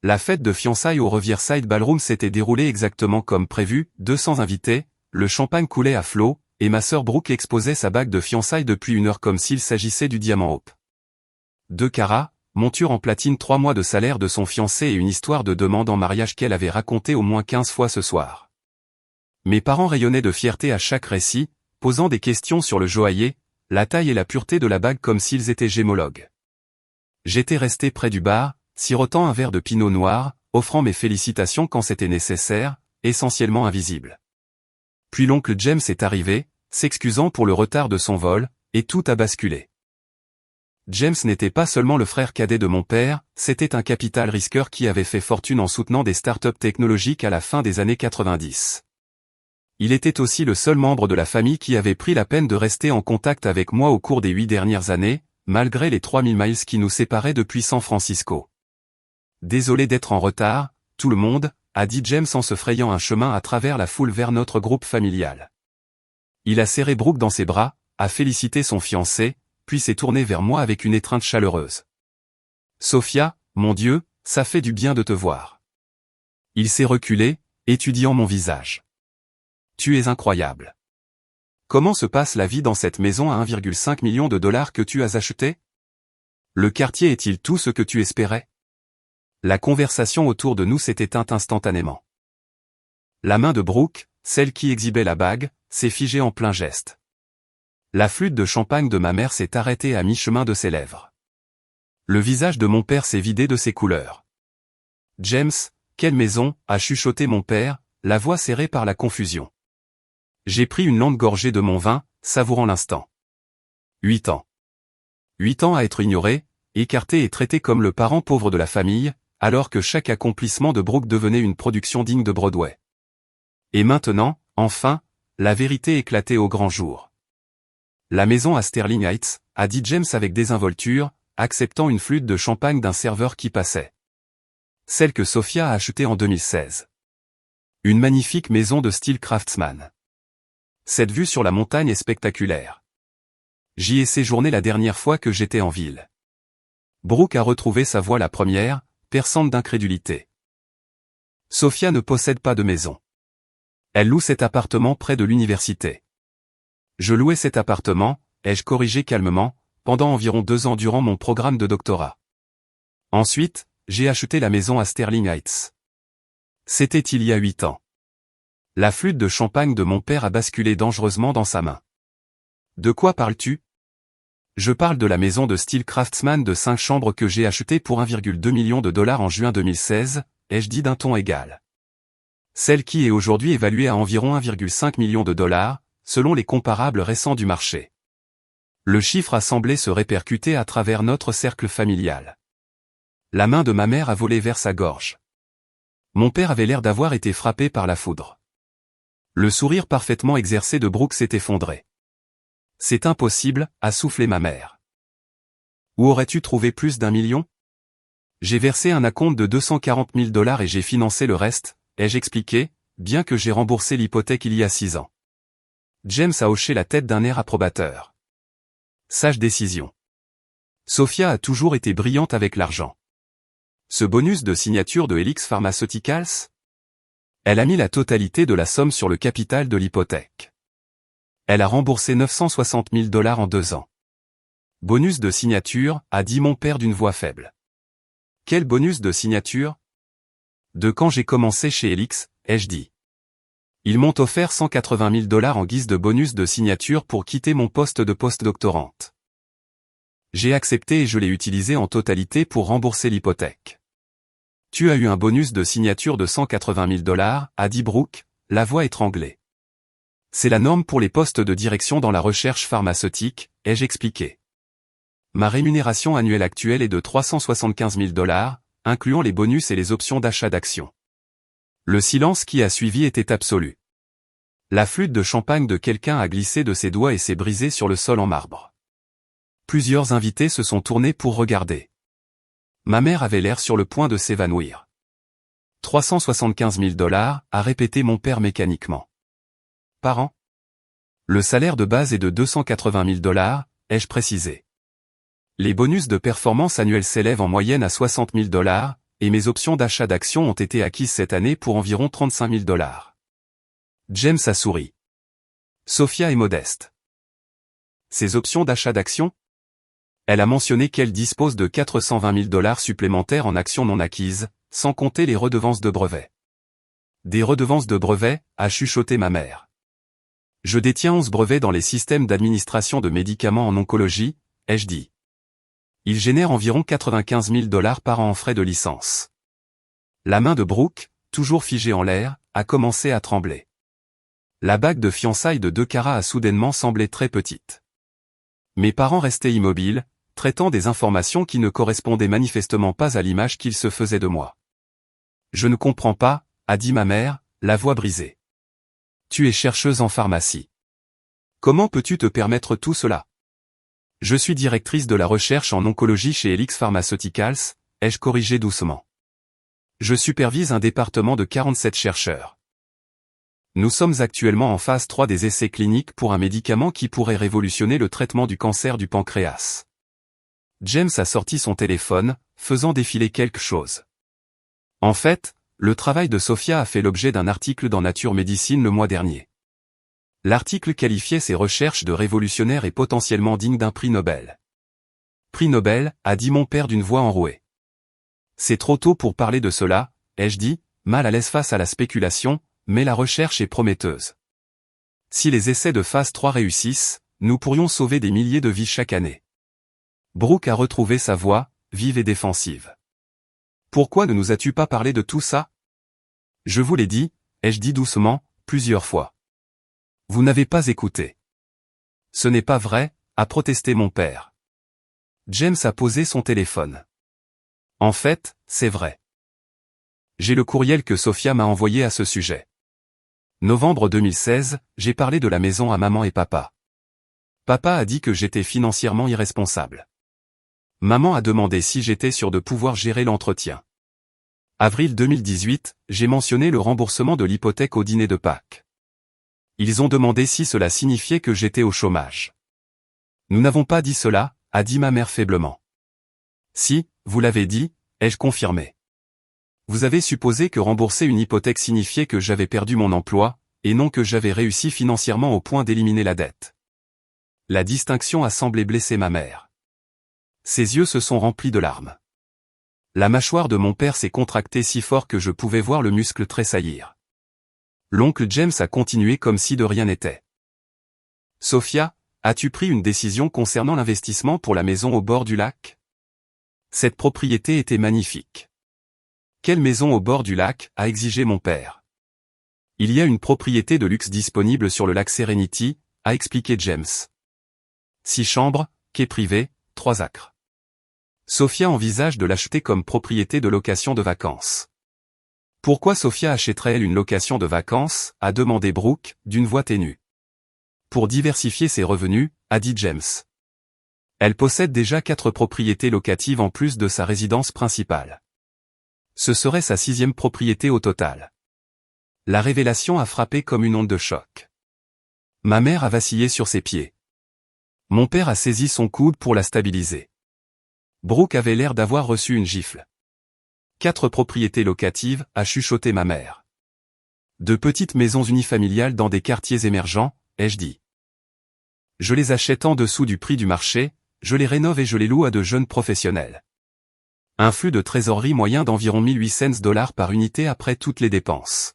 La fête de fiançailles au Riverside Ballroom s'était déroulée exactement comme prévu, 200 invités, le champagne coulait à flot, et ma sœur Brooke exposait sa bague de fiançailles depuis 1 heure comme s'il s'agissait du diamant Hope. 2 carats, monture en platine, 3 mois de salaire de son fiancé et une histoire de demande en mariage qu'elle avait racontée au moins 15 fois ce soir. Mes parents rayonnaient de fierté à chaque récit, posant des questions sur le joaillier, la taille et la pureté de la bague comme s'ils étaient gémologues. J'étais resté près du bar, sirotant un verre de pinot noir, offrant mes félicitations quand c'était nécessaire, essentiellement invisible. Puis l'oncle James est arrivé, s'excusant pour le retard de son vol, et tout a basculé. James n'était pas seulement le frère cadet de mon père, c'était un capital risqueur qui avait fait fortune en soutenant des startups technologiques à la fin des années 90. Il était aussi le seul membre de la famille qui avait pris la peine de rester en contact avec moi au cours des 8 dernières années, malgré les 3000 miles qui nous séparaient depuis San Francisco. Désolé d'être en retard, tout le monde, a dit James en se frayant un chemin à travers la foule vers notre groupe familial. Il a serré Brooke dans ses bras, a félicité son fiancé, puis s'est tourné vers moi avec une étreinte chaleureuse. Sophia, mon Dieu, ça fait du bien de te voir. Il s'est reculé, étudiant mon visage. Tu es incroyable. Comment se passe la vie dans cette maison à 1,5 million de dollars que tu as achetée? Le quartier est-il tout ce que tu espérais? La conversation autour de nous s'est éteinte instantanément. La main de Brooke, celle qui exhibait la bague, s'est figée en plein geste. La flûte de champagne de ma mère s'est arrêtée à mi-chemin de ses lèvres. Le visage de mon père s'est vidé de ses couleurs. James, quelle maison, a chuchoté mon père, la voix serrée par la confusion. J'ai pris une longue gorgée de mon vin, savourant l'instant. 8 ans. 8 ans à être ignoré, écarté et traité comme le parent pauvre de la famille, alors que chaque accomplissement de Brooke devenait une production digne de Broadway. Et maintenant, enfin, la vérité éclatait au grand jour. La maison à Sterling Heights, a dit James avec désinvolture, acceptant une flûte de champagne d'un serveur qui passait. Celle que Sophia a achetée en 2016. Une magnifique maison de style craftsman. Cette vue sur la montagne est spectaculaire. J'y ai séjourné la dernière fois que j'étais en ville. Brooke a retrouvé sa voix la première, perçante d'incrédulité. Sophia ne possède pas de maison. Elle loue cet appartement près de l'université. Je louais cet appartement, ai-je corrigé calmement, pendant environ 2 ans durant mon programme de doctorat. Ensuite, j'ai acheté la maison à Sterling Heights. C'était il y a 8 ans. La flûte de champagne de mon père a basculé dangereusement dans sa main. De quoi parles-tu? Je parle de la maison de style craftsman de 5 chambres que j'ai achetée pour 1,2 million de dollars en juin 2016, ai-je dit d'un ton égal. Celle qui est aujourd'hui évaluée à environ 1,5 million de dollars, selon les comparables récents du marché. Le chiffre a semblé se répercuter à travers notre cercle familial. La main de ma mère a volé vers sa gorge. Mon père avait l'air d'avoir été frappé par la foudre. Le sourire parfaitement exercé de Brooke s'est effondré. C'est impossible, a soufflé ma mère. Où aurais-tu trouvé plus d'1 million? J'ai versé un acompte de 240 000 dollars et j'ai financé le reste, ai-je expliqué, bien que j'ai remboursé l'hypothèque il y a 6 ans. James a hoché la tête d'un air approbateur. Sage décision. Sophia a toujours été brillante avec l'argent. Ce bonus de signature de Helix Pharmaceuticals? Elle a mis la totalité de la somme sur le capital de l'hypothèque. Elle a remboursé 960 000 dollars en 2 ans. Bonus de signature, a dit mon père d'une voix faible. Quel bonus de signature? De quand j'ai commencé chez Helix, ai-je dit. Ils m'ont offert 180 000 dollars en guise de bonus de signature pour quitter mon poste de postdoctorante. J'ai accepté et je l'ai utilisé en totalité pour rembourser l'hypothèque. Tu as eu un bonus de signature de 180 000 dollars, a dit Brooke, la voix étranglée. C'est la norme pour les postes de direction dans la recherche pharmaceutique, ai-je expliqué. Ma rémunération annuelle actuelle est de 375 000 dollars, incluant les bonus et les options d'achat d'actions. Le silence qui a suivi était absolu. La flûte de champagne de quelqu'un a glissé de ses doigts et s'est brisée sur le sol en marbre. Plusieurs invités se sont tournés pour regarder. Ma mère avait l'air sur le point de s'évanouir. 375 000 dollars, a répété mon père mécaniquement. Par an? Le salaire de base est de 280 000 dollars, ai-je précisé. Les bonus de performance annuels s'élèvent en moyenne à 60 000 dollars, et mes options d'achat d'actions ont été acquises cette année pour environ 35 000 $. James a souri. Sophia est modeste. Ses options d'achat d'actions? Elle a mentionné qu'elle dispose de 420 000 $ supplémentaires en actions non acquises, sans compter les redevances de brevets. Des redevances de brevets, a chuchoté ma mère. Je détiens 11 brevets dans les systèmes d'administration de médicaments en oncologie, ai-je dit. Ils génèrent environ 95 000 $ par an en frais de licence. La main de Brooke, toujours figée en l'air, a commencé à trembler. La bague de fiançailles de 2 carats a soudainement semblé très petite. Mes parents restaient immobiles, traitant des informations qui ne correspondaient manifestement pas à l'image qu'ils se faisaient de moi. Je ne comprends pas, a dit ma mère, la voix brisée. Tu es chercheuse en pharmacie. Comment peux-tu te permettre tout cela? Je suis directrice de la recherche en oncologie chez Helix Pharmaceuticals, ai-je corrigé doucement. Je supervise un département de 47 chercheurs. Nous sommes actuellement en phase 3 des essais cliniques pour un médicament qui pourrait révolutionner le traitement du cancer du pancréas. James a sorti son téléphone, faisant défiler quelque chose. En fait, le travail de Sophia a fait l'objet d'un article dans Nature Médecine le mois dernier. L'article qualifiait ses recherches de révolutionnaires et potentiellement dignes d'un prix Nobel. Prix Nobel, a dit mon père d'une voix enrouée. C'est trop tôt pour parler de cela, ai-je dit, mal à l'aise face à la spéculation, mais la recherche est prometteuse. Si les essais de phase 3 réussissent, nous pourrions sauver des milliers de vies chaque année. Brooke a retrouvé sa voix, vive et défensive. Pourquoi ne nous as-tu pas parlé de tout ça? Je vous l'ai dit, ai-je dit doucement, plusieurs fois. Vous n'avez pas écouté. Ce n'est pas vrai, a protesté mon père. James a posé son téléphone. En fait, c'est vrai. J'ai le courriel que Sophia m'a envoyé à ce sujet. Novembre 2016, j'ai parlé de la maison à maman et papa. Papa a dit que j'étais financièrement irresponsable. Maman a demandé si j'étais sûr de pouvoir gérer l'entretien. Avril 2018, j'ai mentionné le remboursement de l'hypothèque au dîner de Pâques. Ils ont demandé si cela signifiait que j'étais au chômage. Nous n'avons pas dit cela, a dit ma mère faiblement. Si, vous l'avez dit, ai-je confirmé. Vous avez supposé que rembourser une hypothèque signifiait que j'avais perdu mon emploi, et non que j'avais réussi financièrement au point d'éliminer la dette. La distinction a semblé blesser ma mère. Ses yeux se sont remplis de larmes. La mâchoire de mon père s'est contractée si fort que je pouvais voir le muscle tressaillir. L'oncle James a continué comme si de rien n'était. Sophia, as-tu pris une décision concernant l'investissement pour la maison au bord du lac? Cette propriété était magnifique. Quelle maison au bord du lac, a exigé mon père. Il y a une propriété de luxe disponible sur le lac Serenity, a expliqué James. 6 chambres, quai privé, 3 acres. Sophia envisage de l'acheter comme propriété de location de vacances. Pourquoi Sophia achèterait-elle une location de vacances, a demandé Brooke, d'une voix ténue. Pour diversifier ses revenus, a dit James. Elle possède déjà 4 propriétés locatives en plus de sa résidence principale. Ce serait sa 6e propriété au total. La révélation a frappé comme une onde de choc. Ma mère a vacillé sur ses pieds. Mon père a saisi son coude pour la stabiliser. Brooke avait l'air d'avoir reçu une gifle. 4 propriétés locatives, a chuchoté ma mère. De petites maisons unifamiliales dans des quartiers émergents, ai-je dit. Je les achète en dessous du prix du marché, je les rénove et je les loue à de jeunes professionnels. Un flux de trésorerie moyen d'environ 1800 $ par unité après toutes les dépenses.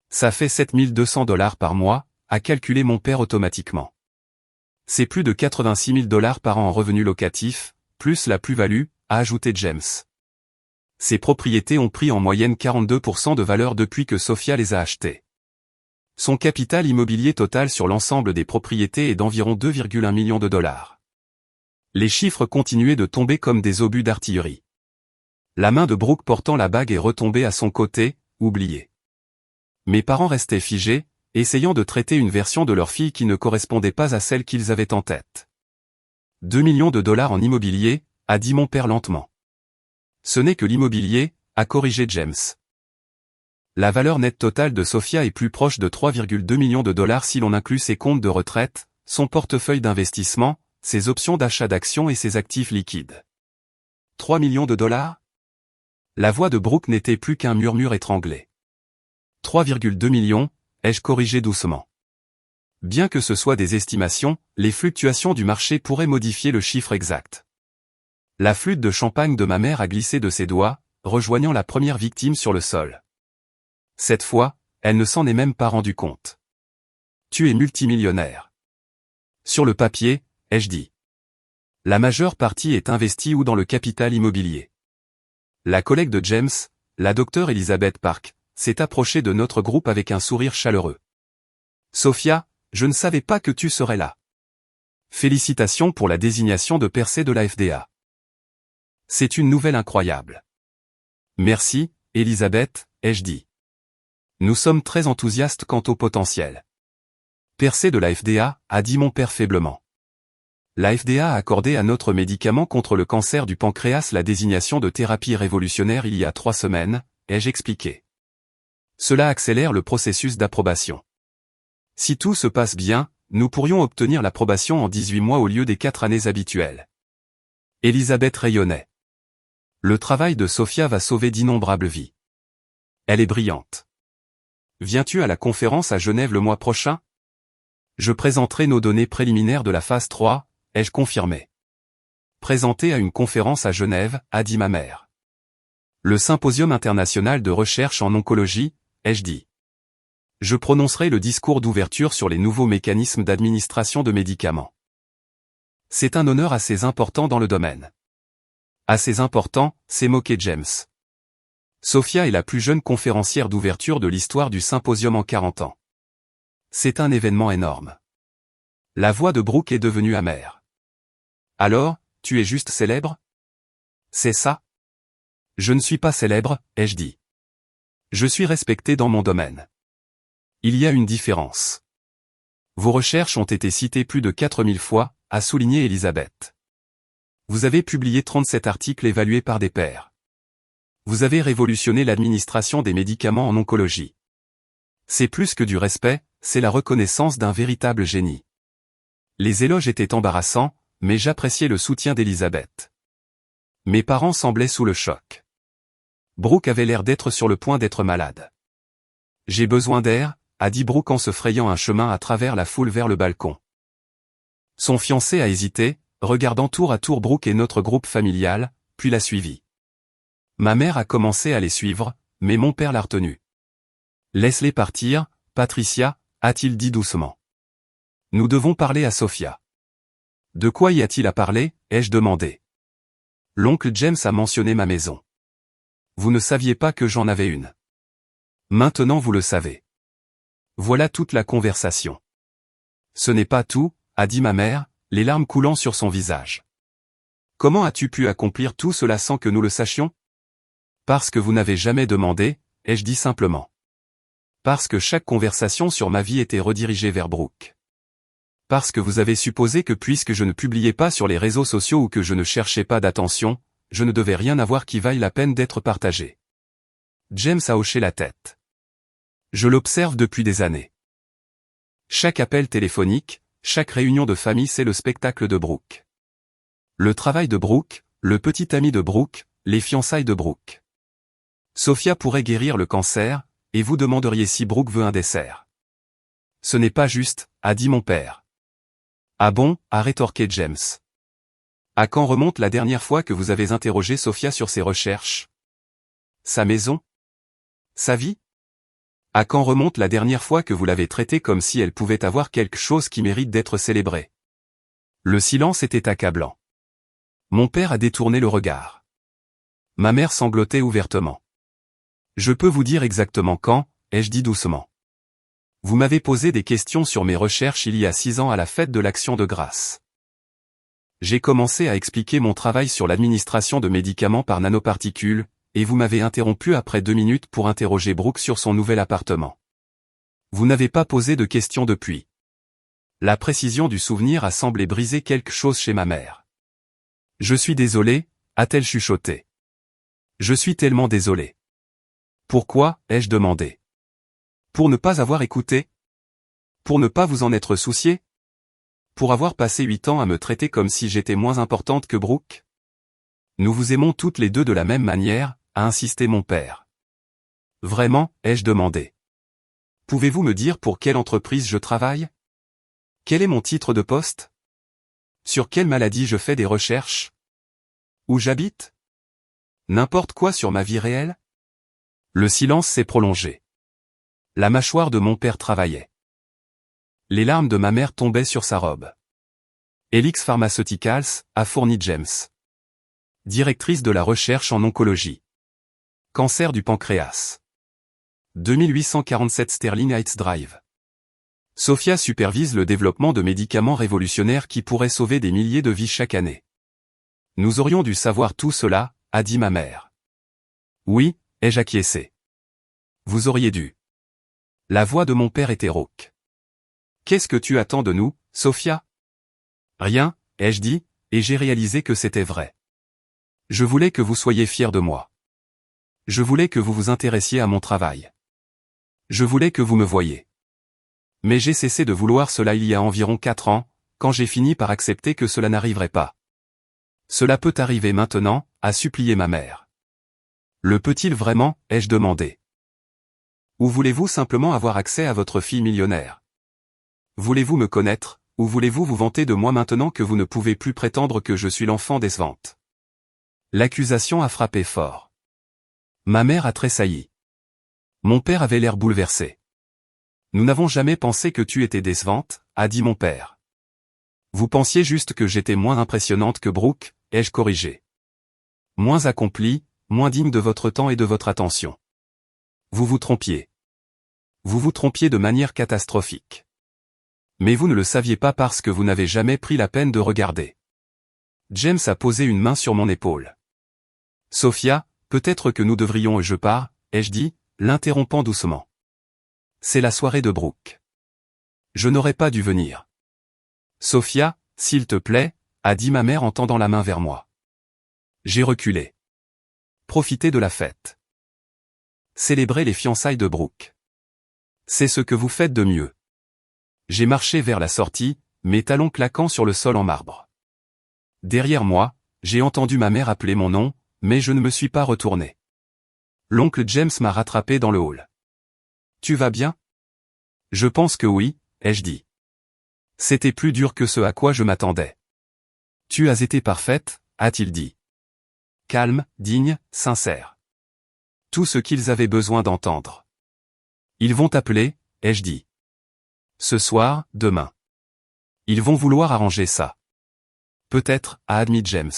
Ça fait 7200 $ par mois, a calculé mon père automatiquement. C'est plus de 86 000 $ par an en revenus locatifs, plus la plus-value, a ajouté James. Ces propriétés ont pris en moyenne 42% de valeur depuis que Sophia les a achetées. Son capital immobilier total sur l'ensemble des propriétés est d'environ 2,1 millions de $. Les chiffres continuaient de tomber comme des obus d'artillerie. La main de Brooke portant la bague est retombée à son côté, oubliée. Mes parents restaient figés, essayant de traiter une version de leur fille qui ne correspondait pas à celle qu'ils avaient en tête. 2 millions de $ en immobilier, a dit mon père lentement. Ce n'est que l'immobilier, a corrigé James. La valeur nette totale de Sophia est plus proche de 3,2 millions de $ si l'on inclut ses comptes de retraite, son portefeuille d'investissement, ses options d'achat d'actions et ses actifs liquides. 3 millions de $? La voix de Brooke n'était plus qu'un murmure étranglé. 3,2 millions, ai-je corrigé doucement. Bien que ce soit des estimations, les fluctuations du marché pourraient modifier le chiffre exact. La flûte de champagne de ma mère a glissé de ses doigts, rejoignant la première victime sur le sol. Cette fois, elle ne s'en est même pas rendue compte. Tu es multimillionnaire. Sur le papier, ai-je dit. La majeure partie est investie ou dans le capital immobilier. La collègue de James, la docteure Elizabeth Park, s'est approchée de notre groupe avec un sourire chaleureux. Sophia, je ne savais pas que tu serais là. Félicitations pour la désignation de percée de la FDA. C'est une nouvelle incroyable. Merci, Elizabeth, ai-je dit. Nous sommes très enthousiastes quant au potentiel. Percée de la FDA, a dit mon père faiblement. La FDA a accordé à notre médicament contre le cancer du pancréas la désignation de thérapie révolutionnaire il y a 3 semaines, ai-je expliqué. Cela accélère le processus d'approbation. Si tout se passe bien, nous pourrions obtenir l'approbation en 18 mois au lieu des 4 années habituelles. Elizabeth rayonnait. Le travail de Sophia va sauver d'innombrables vies. Elle est brillante. Viens-tu à la conférence à Genève le mois prochain? Je présenterai nos données préliminaires de la phase 3, ai-je confirmé. Présenter à une conférence à Genève, a dit ma mère. Le symposium international de recherche en oncologie, ai-je dit. Je prononcerai le discours d'ouverture sur les nouveaux mécanismes d'administration de médicaments. C'est un honneur assez important dans le domaine. Assez important, s'est moqué James. Sophia est la plus jeune conférencière d'ouverture de l'histoire du symposium en 40 ans. C'est un événement énorme. La voix de Brooke est devenue amère. Alors, tu es juste célèbre? C'est ça? Je ne suis pas célèbre, ai-je dit. Je suis respecté dans mon domaine. Il y a une différence. Vos recherches ont été citées plus de 4000 fois, a souligné Elizabeth. Vous avez publié 37 articles évalués par des pairs. Vous avez révolutionné l'administration des médicaments en oncologie. C'est plus que du respect, c'est la reconnaissance d'un véritable génie. Les éloges étaient embarrassants, mais j'appréciais le soutien d'Elizabeth. Mes parents semblaient sous le choc. Brooke avait l'air d'être sur le point d'être malade. J'ai besoin d'air, a dit Brooke en se frayant un chemin à travers la foule vers le balcon. Son fiancé a hésité, regardant tour à tour Brooke et notre groupe familial, puis l'a suivi. Ma mère a commencé à les suivre, mais mon père l'a retenu. Laisse-les partir, Patricia, a-t-il dit doucement. Nous devons parler à Sophia. De quoi y a-t-il à parler, ai-je demandé. L'oncle James a mentionné ma maison. Vous ne saviez pas que j'en avais une. Maintenant vous le savez. Voilà toute la conversation. Ce n'est pas tout, a dit ma mère, les larmes coulant sur son visage. Comment as-tu pu accomplir tout cela sans que nous le sachions? Parce que vous n'avez jamais demandé, ai-je dit simplement. Parce que chaque conversation sur ma vie était redirigée vers Brooke. Parce que vous avez supposé que puisque je ne publiais pas sur les réseaux sociaux ou que je ne cherchais pas d'attention, je ne devais rien avoir qui vaille la peine d'être partagé. James a hoché la tête. Je l'observe depuis des années. Chaque appel téléphonique, chaque réunion de famille c'est le spectacle de Brooke. Le travail de Brooke, le petit ami de Brooke, les fiançailles de Brooke. Sophia pourrait guérir le cancer, et vous demanderiez si Brooke veut un dessert. Ce n'est pas juste, a dit mon père. Ah bon, a rétorqué James. À quand remonte la dernière fois que vous avez interrogé Sophia sur ses recherches? Sa maison? Sa vie? À quand remonte la dernière fois que vous l'avez traitée comme si elle pouvait avoir quelque chose qui mérite d'être célébré? Le silence était accablant. Mon père a détourné le regard. Ma mère sanglotait ouvertement. Je peux vous dire exactement quand, ai-je dit doucement. Vous m'avez posé des questions sur mes recherches il y a 6 ans à la fête de l'Action de grâce. J'ai commencé à expliquer mon travail sur l'administration de médicaments par nanoparticules, et vous m'avez interrompu après 2 minutes pour interroger Brooke sur son nouvel appartement. Vous n'avez pas posé de questions depuis. La précision du souvenir a semblé briser quelque chose chez ma mère. Je suis désolé, a-t-elle chuchoté. Je suis tellement désolé. Pourquoi, ai-je demandé. Pour ne pas avoir écouté? Pour ne pas vous en être soucié? Pour avoir passé 8 ans à me traiter comme si j'étais moins importante que Brooke? Nous vous aimons toutes les deux de la même manière, a insisté mon père. Vraiment, ai-je demandé. Pouvez-vous me dire pour quelle entreprise je travaille? Quel est mon titre de poste? Sur quelle maladie je fais des recherches? Où j'habite? N'importe quoi sur ma vie réelle? Le silence s'est prolongé. La mâchoire de mon père travaillait. Les larmes de ma mère tombaient sur sa robe. Helix Pharmaceuticals a fourni James. Directrice de la recherche en oncologie. Cancer du pancréas. 2847 Sterling Heights Drive. Sophia supervise le développement de médicaments révolutionnaires qui pourraient sauver des milliers de vies chaque année. Nous aurions dû savoir tout cela, a dit ma mère. Oui, ai-je acquiescé. Vous auriez dû. La voix de mon père était rauque. Qu'est-ce que tu attends de nous, Sophia? Rien, ai-je dit, et j'ai réalisé que c'était vrai. Je voulais que vous soyez fiers de moi. Je voulais que vous vous intéressiez à mon travail. Je voulais que vous me voyiez. Mais j'ai cessé de vouloir cela il y a environ 4 ans, quand j'ai fini par accepter que cela n'arriverait pas. Cela peut arriver maintenant, a supplié ma mère. Le peut-il vraiment, ai-je demandé. Ou voulez-vous simplement avoir accès à votre fille millionnaire? Voulez-vous me connaître, ou voulez-vous vous vanter de moi maintenant que vous ne pouvez plus prétendre que je suis l'enfant décevante? L'accusation a frappé fort. Ma mère a tressailli. Mon père avait l'air bouleversé. Nous n'avons jamais pensé que tu étais décevante, a dit mon père. Vous pensiez juste que j'étais moins impressionnante que Brooke, ai-je corrigé. Moins accomplie, moins digne de votre temps et de votre attention. Vous vous trompiez. Vous vous trompiez de manière catastrophique. Mais vous ne le saviez pas parce que vous n'avez jamais pris la peine de regarder. James a posé une main sur mon épaule. Sophia, peut-être que nous devrions je pars, ai-je dit, l'interrompant doucement. C'est la soirée de Brooke. Je n'aurais pas dû venir. Sophia, s'il te plaît, a dit ma mère en tendant la main vers moi. J'ai reculé. Profitez de la fête. Célébrez les fiançailles de Brooke. C'est ce que vous faites de mieux. J'ai marché vers la sortie, mes talons claquant sur le sol en marbre. Derrière moi, j'ai entendu ma mère appeler mon nom, mais je ne me suis pas retourné. L'oncle James m'a rattrapé dans le hall. Tu vas bien? Je pense que oui, ai-je dit. C'était plus dur que ce à quoi je m'attendais. Tu as été parfaite, a-t-il dit. Calme, digne, sincère. Tout ce qu'ils avaient besoin d'entendre. Ils vont t'appeler, ai-je dit. Ce soir, demain. Ils vont vouloir arranger ça. Peut-être, a admis James.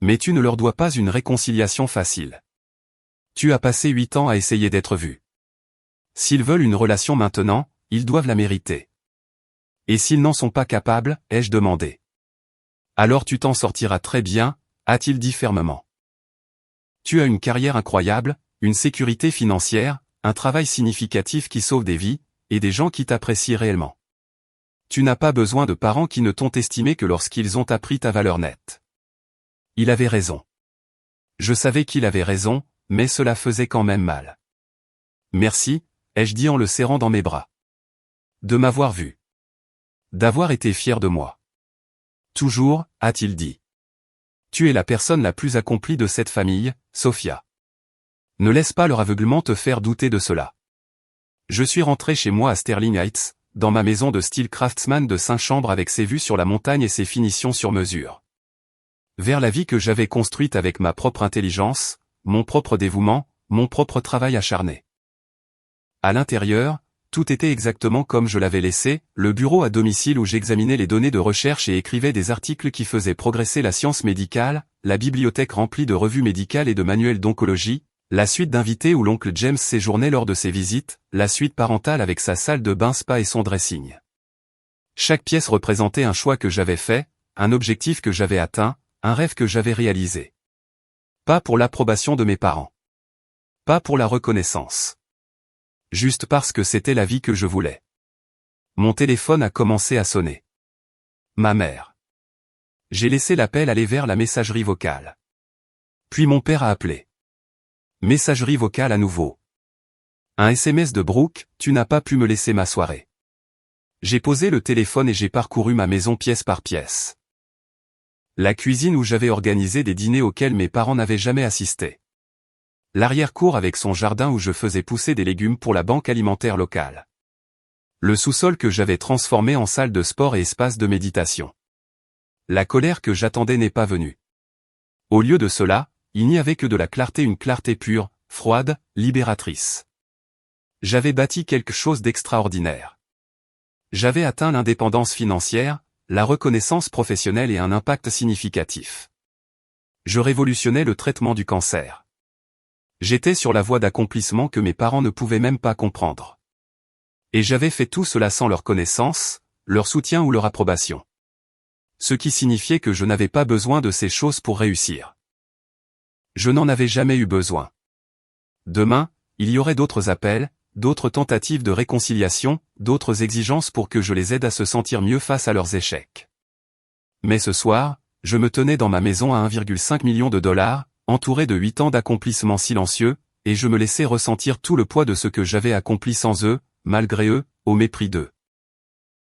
Mais tu ne leur dois pas une réconciliation facile. Tu as passé 8 ans à essayer d'être vu. S'ils veulent une relation maintenant, ils doivent la mériter. Et s'ils n'en sont pas capables, ai-je demandé. Alors tu t'en sortiras très bien, a-t-il dit fermement. Tu as une carrière incroyable, une sécurité financière, un travail significatif qui sauve des vies, et des gens qui t'apprécient réellement. Tu n'as pas besoin de parents qui ne t'ont estimé que lorsqu'ils ont appris ta valeur nette. Il avait raison. Je savais qu'il avait raison, mais cela faisait quand même mal. Merci, ai-je dit en le serrant dans mes bras. De m'avoir vu. D'avoir été fier de moi. Toujours, a-t-il dit. Tu es la personne la plus accomplie de cette famille, Sophia. Ne laisse pas leur aveuglement te faire douter de cela. Je suis rentré chez moi à Sterling Heights, dans ma maison de style craftsman de 5 chambres avec ses vues sur la montagne et ses finitions sur mesure. Vers la vie que j'avais construite avec ma propre intelligence, mon propre dévouement, mon propre travail acharné. À l'intérieur, tout était exactement comme je l'avais laissé, le bureau à domicile où j'examinais les données de recherche et écrivais des articles qui faisaient progresser la science médicale, la bibliothèque remplie de revues médicales et de manuels d'oncologie, la suite d'invités où l'oncle James séjournait lors de ses visites, la suite parentale avec sa salle de bain spa et son dressing. Chaque pièce représentait un choix que j'avais fait, un objectif que j'avais atteint, un rêve que j'avais réalisé. Pas pour l'approbation de mes parents. Pas pour la reconnaissance. Juste parce que c'était la vie que je voulais. Mon téléphone a commencé à sonner. Ma mère. J'ai laissé l'appel aller vers la messagerie vocale. Puis mon père a appelé. Messagerie vocale à nouveau. Un SMS de Brooke, tu n'as pas pu me laisser ma soirée. J'ai posé le téléphone et j'ai parcouru ma maison pièce par pièce. La cuisine où j'avais organisé des dîners auxquels mes parents n'avaient jamais assisté. L'arrière-cour avec son jardin où je faisais pousser des légumes pour la banque alimentaire locale. Le sous-sol que j'avais transformé en salle de sport et espace de méditation. La colère que j'attendais n'est pas venue. Au lieu de cela, il n'y avait que de la clarté, une clarté pure, froide, libératrice. J'avais bâti quelque chose d'extraordinaire. J'avais atteint l'indépendance financière, la reconnaissance professionnelle et un impact significatif. Je révolutionnais le traitement du cancer. J'étais sur la voie d'accomplissement que mes parents ne pouvaient même pas comprendre. Et j'avais fait tout cela sans leur connaissance, leur soutien ou leur approbation. Ce qui signifiait que je n'avais pas besoin de ces choses pour réussir. Je n'en avais jamais eu besoin. Demain, il y aurait d'autres appels, d'autres tentatives de réconciliation, d'autres exigences pour que je les aide à se sentir mieux face à leurs échecs. Mais ce soir, je me tenais dans ma maison à 1,5 million de dollars, entouré de 8 ans d'accomplissements silencieux, et je me laissais ressentir tout le poids de ce que j'avais accompli sans eux, malgré eux, au mépris d'eux.